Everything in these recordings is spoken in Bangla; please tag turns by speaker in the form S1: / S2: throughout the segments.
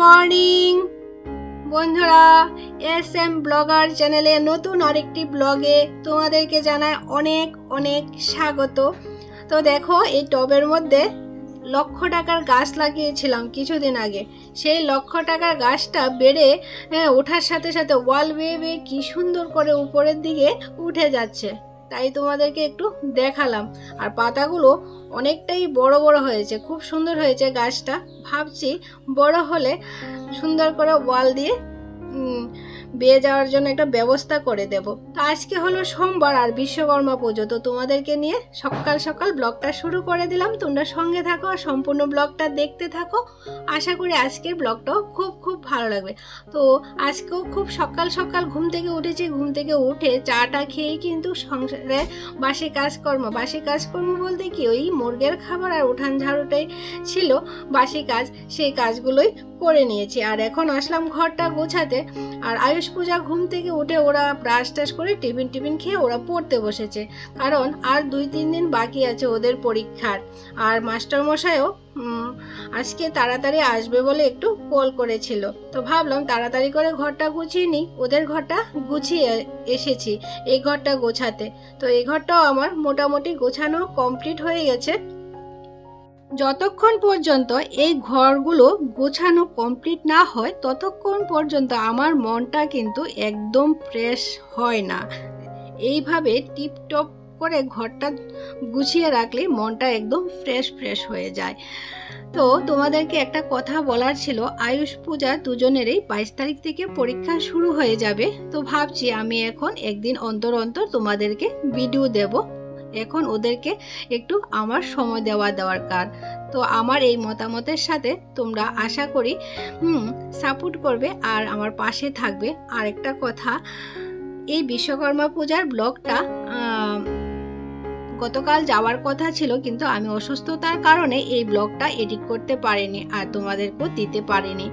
S1: মর্নিং বন্ধুরা, এসএম ব্লগার চ্যানেলে নতুন আরেকটি ব্লগে তোমাদেরকে জানাই অনেক অনেক স্বাগত। তো দেখো, এই টবের মধ্যে লক্ষ টাকার গাছ লাগিয়েছিলাম কিছুদিন আগে। সেই লক্ষ টাকার গাছটা বেড়ে ওঠার সাথে সাথে ওয়াল বেয়ে বেয়ে কি সুন্দর করে উপরের দিকে উঠে যাচ্ছে, তাই তোমাদেরকে একটু দেখালাম। আর পাতাগুলো অনেকটাই বড় বড় হয়েছে, খুব সুন্দর হয়েছে গাছটা। ভাবছি বড় হলে সুন্দর করে ওয়াল দিয়ে বেয়ে যাওয়ার জন্য একটা ব্যবস্থা করে দেব। তো আজকে হলো সোমবার আর বিশ্বকর্মা পুজো, তো তোমাদেরকে নিয়ে সকাল সকাল ব্লগটা শুরু করে দিলাম। তোমরা সঙ্গে থাকো আর সম্পূর্ণ ব্লগটা দেখতে থাকো। আশা করি আজকের ব্লগটাও খুব খুব ভালো লাগবে। তো আজকেও খুব সকাল সকাল ঘুম থেকে উঠেছি। ঘুম থেকে উঠে চাটা খেয়েই কিন্তু সংসারে বাসি কাজকর্ম বলতে কি, ওই মুরগের খাবার আর উঠান ঝাড়ুটাই ছিল বাসি কাজ, সেই কাজগুলোই করে নিয়েছি। আর এখন আসলাম ঘরটা গোছাতে। আর আয়ুষ পূজা ঘুম থেকে উঠে ওরা ব্রাশ টাশ করে টিফিন খেয়ে ওরা পড়তে বসেছে, কারণ আর 2-3 দিন বাকি আছে ওদের পরীক্ষার। আর মাস্টারমশাইও আজকে তাড়াতাড়ি আসবে বলে একটু কল করেছিল, তো ভাবলাম তাড়াতাড়ি করে ঘরটা গুছিয়ে নিই। ওদের ঘরটা গুছিয়ে এসেছি এই ঘরটা গোছাতে। তো এই ঘরটাও আমার মোটামুটি গোছানো কমপ্লিট হয়ে গেছে। যতক্ষণ পর্যন্ত এই ঘরগুলো গোছানো কমপ্লিট না হয় ততক্ষণ পর্যন্ত আমার মনটা কিন্তু একদম ফ্রেশ হয় না। এইভাবে টিপটপ করে ঘরটা গুছিয়ে রাখলে মনটা একদম ফ্রেশ হয়ে যায়। তো তোমাদেরকে একটা কথা বলার ছিল, আয়ুষ পূজা দুজনেরই 22 তারিখ থেকে পরীক্ষা শুরু হয়ে যাবে। তো ভাবছি আমি এখন একদিন অন্তর অন্তর তোমাদেরকে ভিডিও দেব। এখন ওদেরকে একটু আমার সময় দেওয়া দরকার। তো আমার এই মতামতের সাথে তোমরা আশা করি সাপোর্ট করবে আর আমার পাশে থাকবে। আর একটা কথা, এই বিশ্বকর্মা পূজার ব্লগটা গতকাল যাওয়ার কথা ছিল, কিন্তু আমি অসুস্থতার কারণে এই ব্লগটা এডিট করতে পারিনি আর তোমাদেরকেও দিতে পারিনি।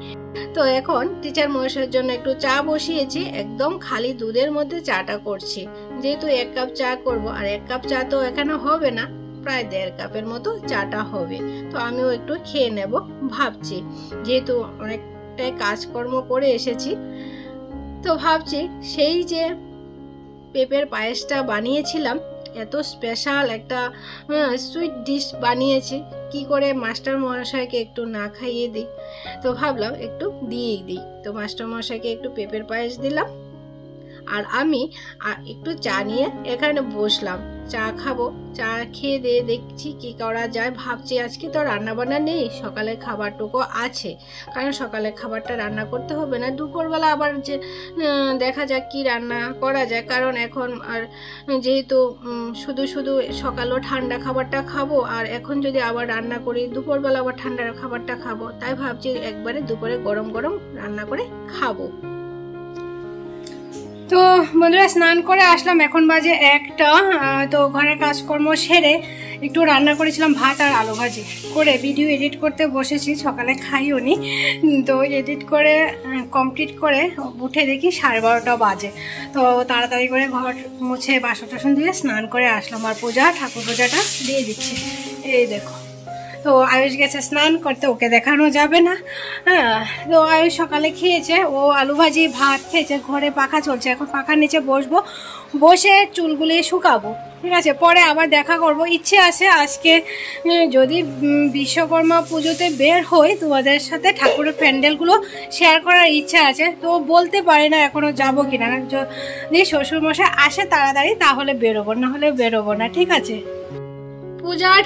S1: তো এখন টিচার মহাশয়ের জন্য একটু চা বসিয়েছি। একদম খালি দুধের মধ্যে চাটা করছি, যেহেতু 1 কাপ চা করব। আর 1 কাপ চা তো এখানে হবে না, প্রায় 1.5 কাপের মতো চাটা হবে। তো আমিও একটু খেয়ে নেব ভাবছি, যেহেতু অনেকটাই কাজকর্ম করে এসেছি। তো ভাবছি সেই যে পেঁপের পায়েসটা বানিয়েছিলাম, এত স্পেশাল একটা সুইট ডিশ বানিয়েছি, কি করে মাস্টার মহাশয়কে একটু না খাইয়ে দিই। তো ভাবলাম একটু দিয়েই দিই। তো মাস্টার মহাশয়কে একটু পেঁপের পায়েস দিলাম আর আমি একটু চা নিয়ে এখানে বসলাম, চা খাবো। চা খেয়ে দিয়ে দেখছি কি করা যায়। ভাবছি আজকে তো রান্নাবান্না নেই, সকালের খাবারটুকু আছে, কারণ সকালের খাবারটা রান্না করতে হবে না। দুপুরবেলা আবার যে দেখা যাক কি রান্না করা যায়, কারণ এখন আর যেহেতু শুধু সকালেও ঠান্ডা খাবারটা খাবো, আর এখন যদি আবার রান্না করি দুপুরবেলা আবার ঠান্ডা খাবারটা খাবো, তাই ভাবছি একবারে দুপুরে গরম গরম রান্না করে খাবো। তো বন্ধুরা, স্নান করে আসলাম, এখন বাজে 1টা। তো ঘরের কাজকর্ম সেরে একটু রান্না করেছিলাম ভাত আর আলু ভাজি করে, ভিডিও এডিট করতে বসেছি। সকালে খাইও নি, তো এডিট করে কমপ্লিট করে উঠে দেখি 12:30 বাজে। তো তাড়াতাড়ি করে ঘর মুছে বাসন টাসন দিয়ে স্নান করে আসলাম। আর ঠাকুর পূজাটা দিয়ে দিচ্ছি। এই দেখো, তো আয়ুষ গেছে স্নান করতে, ওকে দেখানো যাবে না। হ্যাঁ, তো আয়ুষ সকালে খেয়েছে, ও আলু ভাজি ভাত খেয়েছে। ঘরে পাখা চলছে, এখন পাখার নিচে বসবো, বসে চুলগুলি শুকাবো। ঠিক আছে, পরে আবার দেখা করব। ইচ্ছে আছে আজকে যদি বিশ্বকর্মা পুজোতে বের হই তোমাদের সাথে ঠাকুরের প্যান্ডেলগুলো শেয়ার করার ইচ্ছা আছে। তো বলতে পারি না এখনো যাবো কিনা। যদি শ্বশুরমশাই আসে তাড়াতাড়ি তাহলে বেরোবো, না হলে বেরোবো না। ঠিক আছে,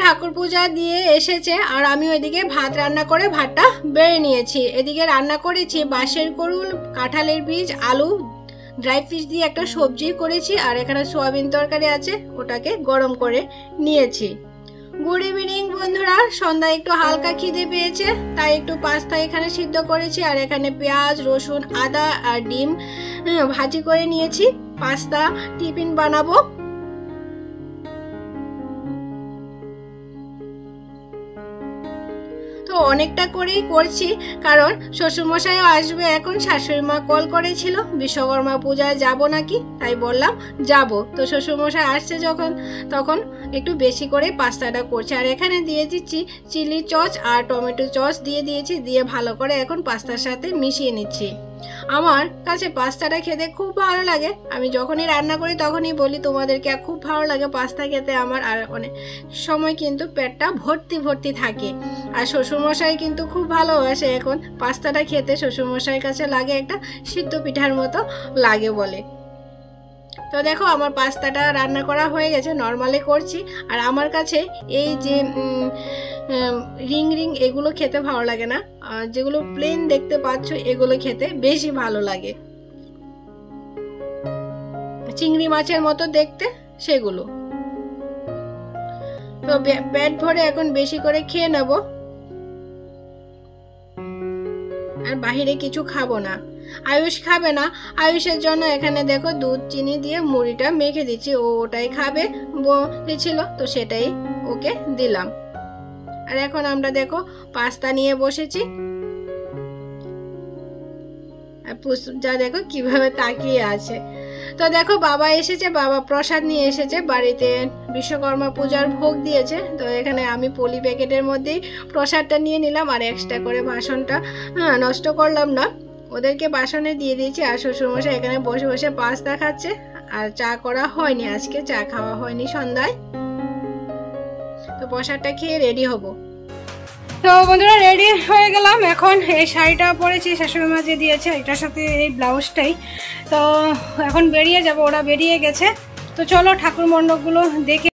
S1: ঠাকুর পূজা দিয়ে এসেছে আর আমি ওইদিকে ভাত রান্না করে ভাতটা বেড়ে নিয়েছি। এদিকে রান্না করেছি বাঁশের কুড়ুল, কাঁঠালের বীজ, আলু, ড্রাই ফিশ দিয়ে একটা সবজি করেছি। আর এখানে সোয়াবিন তরকারি আছে, ওটাকে গরম করে নিয়েছি। গুড ইভিনিং বন্ধুরা, সন্ধ্যায় একটু হালকা খিদে পেয়েছে, তাই একটু পাস্তা এখানে সিদ্ধ করেছি। আর এখানে পেঁয়াজ, রসুন, আদা আর ডিম ভাজি করে নিয়েছি। পাস্তা টিফিন বানাবো। তো অনেকটা করেই করছি, কারণ শ্বশুরমশাইও আসবে এখন। শাশুড়ি মা কল করেছিল বিশ্বকর্মা পূজায় যাব নাকি, তাই বললাম যাব। তো শ্বশুরমশাই আসছে যখন, তখন একটু বেশি করে পাস্তাটা করছি। আর এখানে দিয়ে দিচ্ছি চিলি সস আর টমেটো সস দিয়ে দিয়েছি, দিয়ে ভালো করে এখন পাস্তার সাথে মিশিয়ে নিচ্ছি। আমার কাছে পাস্তাটা খেতে খুব ভালো লাগে। আমি যখনই রান্না করি তখনই বলি তোমাদেরকে খুব ভালো লাগে পাস্তা খেতে আমার। আর অনেক সময় কিন্তু পেটটা ভর্তি ভর্তি থাকে। আর শ্বশুরমশাই কিন্তু খুব ভালোবাসে এখন পাস্তাটা খেতে। শ্বশুরমশাইয়ের কাছে লাগে একটা সিদ্ধ পিঠার মতো লাগে বলে। তো দেখো আমার পাস্তাটা রান্না করা হয়ে গেছে, নর্মালি করছি। আর আমার কাছে এই যে রিং রিং এগুলো খেতে ভালো লাগে না, যেগুলো প্লেন দেখতে পাচ্ছ এগুলো খেতে বেশি ভালো লাগে, চিংড়ি মাছের মতো দেখতে সেগুলো। তো পেট ভরে এখন বেশি করে খেয়ে নেব, আর বাহিরে কিছু খাবো না। আয়ুষ খাবে না, আয়ুষের জন্য এখানে দেখো দুধ চিনি দিয়ে মুড়িটা মেখে দিচ্ছি, ও ওটাই খাবে বলেছিল, তো সেটাই ওকে দিলাম। আর এখন আমরা দেখো পাস্তা নিয়ে বসেছি, যা দেখো কিভাবে তাকিয়ে আছে। তো দেখো বাবা এসেছে, বাবা প্রসাদ নিয়ে এসেছে বাড়িতে, বিশ্বকর্মা পূজার ভোগ দিয়েছে। তো এখানে আমি পলি প্যাকেটের মধ্যেই প্রসাদটা নিয়ে নিলাম, আর এক্সট্রা করে বাসনটা নষ্ট করলাম না, ওদেরকে বাসনে দিয়ে দিয়েছি। আর শ্বশুরমশাই এখানে বসে বসে পাস্তা খাচ্ছে, আর চা করা হয়নি আজকে, চা খাওয়া হয়নি সন্ধ্যায়। তো প্রসাদটা খেয়ে রেডি হবো। তো বন্ধুরা রেডি হয়ে গেলাম, এখন এই শাড়িটা পরেছি শাশুড়ি মা যে দিয়েছে, এটার সাথে এই ব্লাউজটাই। তো এখন বেরিয়ে যাব, ওরা বেরিয়ে গেছে। তো চলো ঠাকুর মণ্ডপগুলো দেখে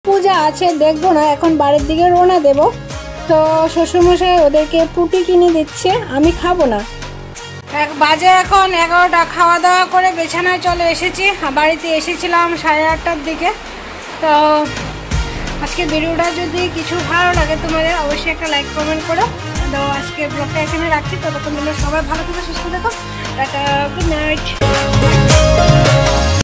S1: পূজা আছে, দেখবো না, এখন বাড়ির দিকে রওনা দেব। তো শ্বশুরমশাই ওদেরকে পুটি কিনে দিচ্ছে, আমি খাবো না। বাজে এখন 11টা, খাওয়া দাওয়া করে বিছানায় চলে এসেছি। বাড়িতে এসেছিলাম 8:30টার দিকে। তো আজকে ভিডিওটা যদি কিছু ভালো লাগে তোমাদের, অবশ্যই একটা লাইক কমেন্ট করো। তো আজকে ব্লগটা এখানে রাখছি। ততক্ষণ তোমরা সবাই ভালো থেকে সুস্থ থাকো। Tata, good night.